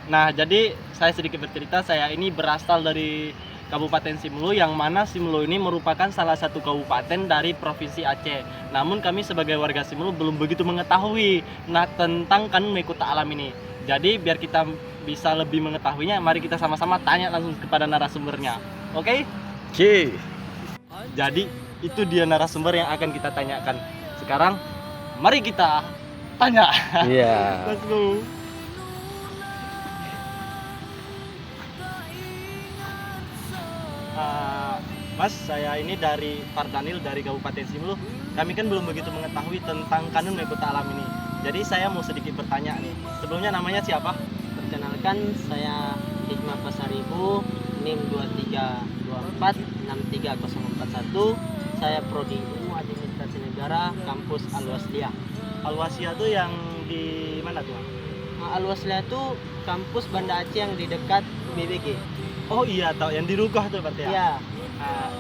Nah, jadi saya sedikit bercerita, saya ini berasal dari Kabupaten Simelu, yang mana Simelu ini merupakan salah satu kabupaten dari Provinsi Aceh. Namun kami sebagai warga Simelu belum begitu mengetahui tentang kanun Mekuta Alam ini. Jadi biar kita bisa lebih mengetahuinya, mari kita sama-sama tanya langsung kepada narasumbernya. Oke? Oke. Jadi itu dia narasumber yang akan kita tanyakan. Sekarang mari kita tanya. Iya. Let's go. Mas, saya ini dari Fardanil dari Kabupaten Simelu. Kami kan belum begitu mengetahui tentang kanun Mekuta Alam ini. Jadi saya mau sedikit bertanya nih. Sebelumnya namanya siapa? Perkenalkan, saya Hikmah Pasaribu, NIM 2324 63041. Saya Prodi Ilmu Administrasi Negara, Kampus Al-Wasliyah. Al-Wasliyah tuh yang di mana tuh? Al-Wasliyah itu kampus Banda Aceh yang di dekat BBG. Oh iya, tahu yang di Rugah tuh berarti ya? Iya.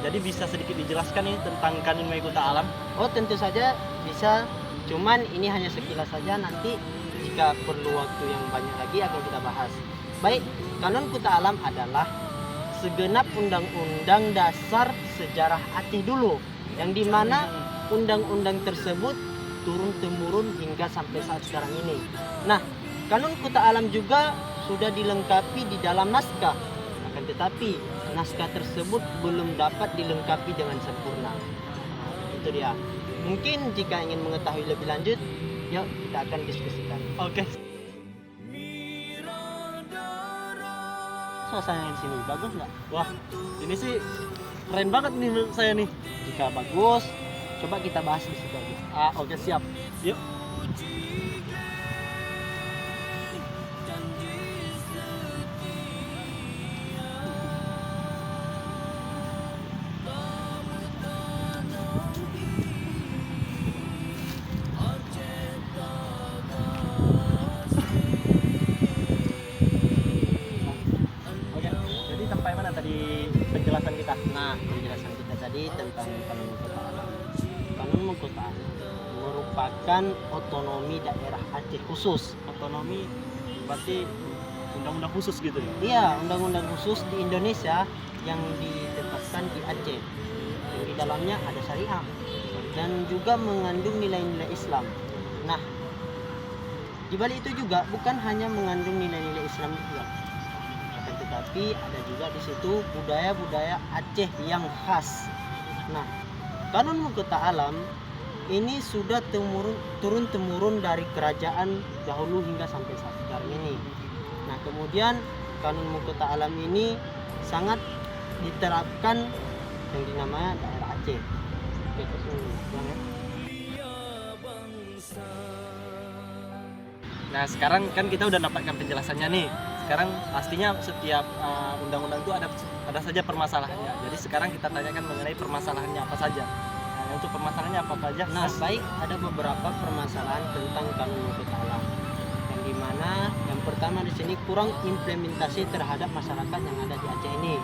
Jadi bisa sedikit dijelaskan nih tentang kanun Mekuta Alam? Oh, tentu saja bisa. Cuman ini hanya sekilas saja, nanti jika perlu waktu yang banyak lagi akan kita bahas. Baik, kanun Kuta Alam adalah segenap undang-undang dasar sejarah Aceh dulu, yang dimana undang-undang tersebut turun-temurun hingga sampai saat sekarang ini. Nah, kanun Kuta Alam juga sudah dilengkapi di dalam naskah, akan tetapi naskah tersebut belum dapat dilengkapi dengan sempurna. Itu dia. Mungkin jika ingin mengetahui lebih lanjut, yuk kita akan diskusikan. Oke. Suasana di sini bagus nggak? Wah, ini sih keren banget nih menurut saya nih. Jika bagus, coba kita bahas di situ. Oke, siap. Yuk. Oke, jadi sampai mana tadi penjelasan kita? Nah, penjelasan kita tadi tentang kanun Kuta Alam. Kanun Kuta Alam merupakan otonomi daerah Aceh khusus. Otonomi berarti undang-undang khusus gitu ya? Iya, undang-undang khusus di Indonesia yang ditetapkan di Aceh. Yang di dalamnya ada syariah dan juga mengandung nilai-nilai Islam. Nah, di balik itu juga bukan hanya mengandung nilai-nilai Islam juga, akan tetapi ada juga di situ budaya-budaya Aceh yang khas. Nah, kanun Mekuta Alam ini sudah turun-temurun dari kerajaan dahulu hingga sampai saat sekarang ini. Nah, kemudian kanun Mekuta Alam ini sangat diterapkan yang dinamanya daerah Aceh. Oke, terus ulang ya. Nah, sekarang kan kita udah dapatkan penjelasannya nih. Sekarang pastinya setiap undang-undang itu ada saja permasalahannya. Jadi sekarang kita tanyakan mengenai permasalahannya apa saja. Nah, untuk permasalahannya apa saja? Nah, baik, ada beberapa permasalahan tentang kanun Mekuta Alam. Yang dimana yang pertama di sini kurang implementasi terhadap masyarakat yang ada di Aceh ini.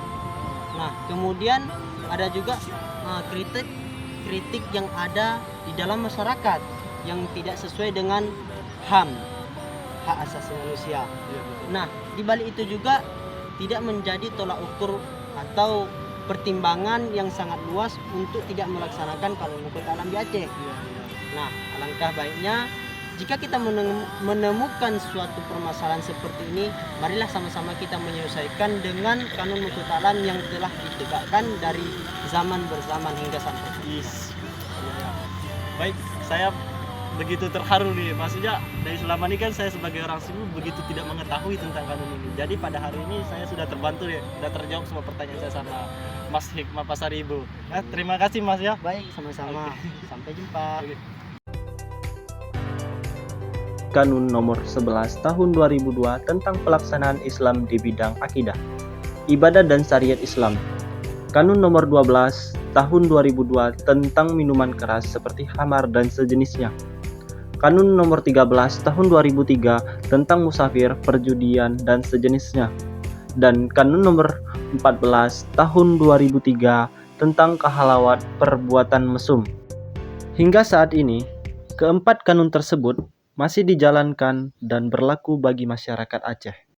Nah, kemudian ada juga kritik yang ada di dalam masyarakat yang tidak sesuai dengan HAM, hak asasi manusia. Nah, di balik itu juga tidak menjadi tolak ukur atau pertimbangan yang sangat luas untuk tidak melaksanakan kanun Mekuta Alam di Aceh. Nah, alangkah baiknya jika kita menemukan suatu permasalahan seperti ini, marilah sama-sama kita menyelesaikan dengan kanun Mekuta Alam yang telah ditegakkan dari zaman berzaman hingga sampai sekarang. Baik, saya begitu terharu nih. Maksudnya dari selama ini kan saya sebagai orang Simelu begitu tidak mengetahui tentang kanun ini. Jadi pada hari ini saya sudah terbantu ya, sudah terjawab semua pertanyaan saya sama Mas Hikmah Pasaribu. Terima kasih Mas ya. Baik, sama-sama. Sampai jumpa. Kanun nomor 11 tahun 2002 tentang pelaksanaan Islam di bidang akidah, ibadah dan syariat Islam. Kanun nomor 12 tahun 2002 tentang minuman keras seperti khamar dan sejenisnya. Kanun nomor 13 tahun 2003 tentang musafir, perjudian dan sejenisnya. Dan kanun nomor 14 tahun 2003 tentang kehalawat perbuatan mesum. Hingga saat ini, keempat kanun tersebut masih dijalankan dan berlaku bagi masyarakat Aceh.